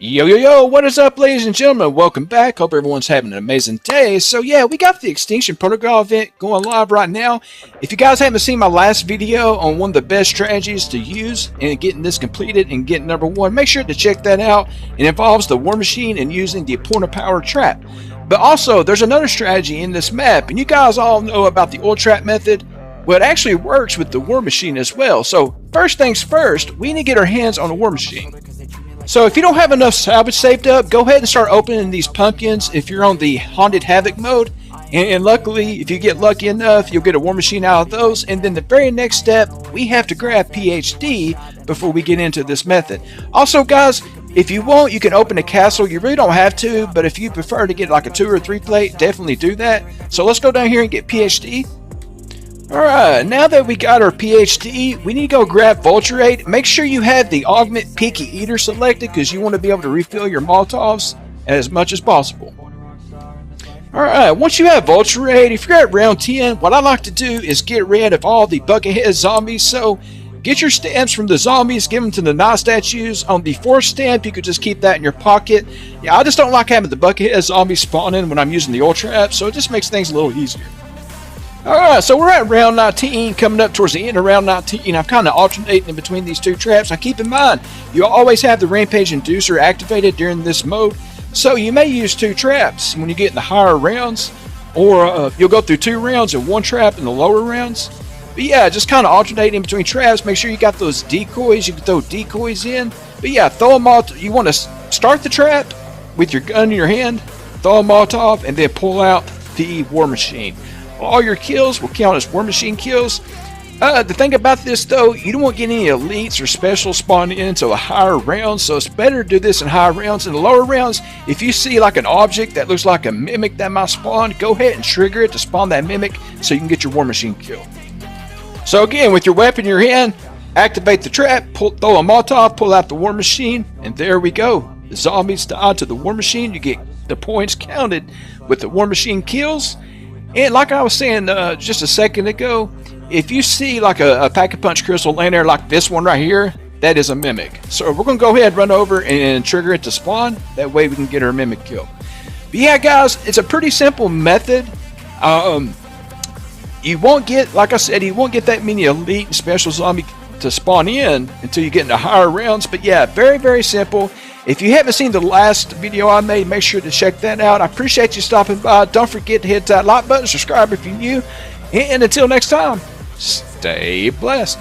Yo, yo, yo, what is up, ladies and gentlemen? Welcome back. Hope everyone's having an amazing day. So, yeah, we got the Extinction Protocol event going live right now. If you guys haven't seen my last video on one of the best strategies to use in getting this completed and getting number one, make sure to check that out. It involves the War Machine and using the Point of Power Trap. But also, there's another strategy in this map, and you guys all know about the Oil Trap method. Well, it actually works with the War Machine as well. So, first things first, we need to get our hands on the War Machine. So if you don't have enough salvage saved up, go ahead and start opening these pumpkins if you're on the Haunted Havoc mode. And luckily, if you get lucky enough, you'll get a War Machine out of those. And then the very next step, we have to grab PhD before we get into this method. Also, guys, if you want, you can open a castle. You really don't have to, but if you prefer to get like a 2 or 3 plate, definitely do that. So let's go down here and get PhD. Alright, now that we got our PhD, we need to go grab Vulturate. Make sure you have the Augment Picky Eater selected because you want to be able to refill your Molotovs as much as possible. Alright, once you have Vulturate, if you're at round 10, what I like to do is get rid of all the Buckethead zombies. So, get your stamps from the zombies, give them to the Knot statues. On the 4th stamp, you could just keep that in your pocket. Yeah, I just don't like having the Buckethead zombies spawning when I'm using the Oil Trap, so it just makes things a little easier. Alright, so we're at round 19, coming up towards the end of round 19. I'm kind of alternating in between these two traps. Now keep in mind, you'll always have the Rampage Inducer activated during this mode, so you may use 2 traps when you get in the higher rounds, or you'll go through 2 rounds and 1 trap in the lower rounds. But yeah, just kind of alternate in between traps. Make sure you got those decoys. You can throw decoys in. But yeah, throw them all. You want to start the trap with your gun in your hand, throw a Molotov, and then pull out the War Machine. All your kills will count as War Machine kills. The thing about this though, you don't want to get any elites or specials spawned into the higher rounds, so it's better to do this in higher rounds. In the lower rounds, if you see like an object that looks like a mimic that might spawn, go ahead and trigger it to spawn that mimic so you can get your War Machine kill. So again, with your weapon in your hand, activate the trap, throw a Molotov, pull out the War Machine, and there we go. The zombies die to the War Machine. You get the points counted with the War Machine kills. And like I was saying just a second ago, if you see like a Pack-a-Punch crystal laying there like this one right here, that is a mimic. So we're going to go ahead and run over and trigger it to spawn. That way we can get our mimic kill. But yeah, guys, it's a pretty simple method. You won't get, like I said, you won't get that many elite and special zombie to spawn in until you get into higher rounds. But yeah, very, very simple. If you haven't seen the last video I made, make sure to check that out. I appreciate you stopping by. Don't forget to hit that like button, subscribe if you're new. And until next time, stay blessed.